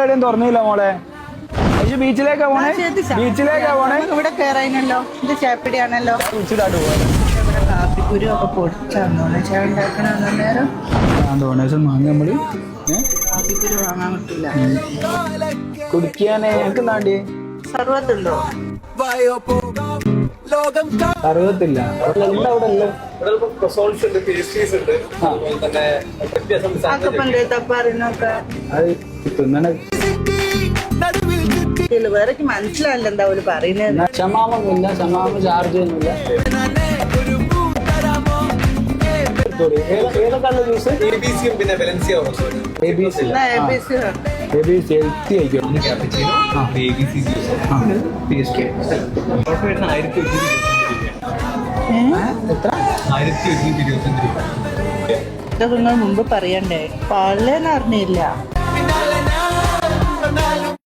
എവിടെയും തുറന്നില്ല മോളെ. ബീച്ചിലേക്കാ പോണേ? ബീച്ചിലേക്കാ പോണേ? ഇവിടെ കയറാനല്ലോ. ഇത് ചേപ്പിടിയാണല്ലോ. ബീച്ചിലോട്ട് പോകാൻ ഇവിടെ കാപ്പിക്കുരു ഒക്കെ പൊടിച്ചാന്നോ ചായ ഉണ്ടാക്കണമെന്നോ നേരം. ഡൊണേഷൻ വാങ്ങി നമ്മള്. കാപ്പിക്കുരു വാങ്ങാൻ പറ്റില്ല. കുടിക്കാനേ ഞങ്ങൾക്ക് എന്താണ്ടി സർവത്തുണ്ടോ? സർവത്തില്ല. അവിടെ എല്ലാം ആക്കപ്പണ്ട് തപ്പാറിനൊക്കെ അത് തിന്നണ വേറെ മനസ്സിലാവില്ല എന്താ അവര് പറയുന്നത്. ക്ഷമാമൊന്നുമില്ല. ക്ഷമാമ ചാർജ് ഒന്നുമില്ല. ഏതൊക്കെയാണ് ജ്യൂസ്? പിന്നെ ഹെൽത്തി ആയിരിക്കും. എത്ര? 1125 രൂപ. ഇതൊക്കെ നിങ്ങൾ മുമ്പ് പറയണ്ടേ? പള്ളേന്ന് അറിഞ്ഞില്ല.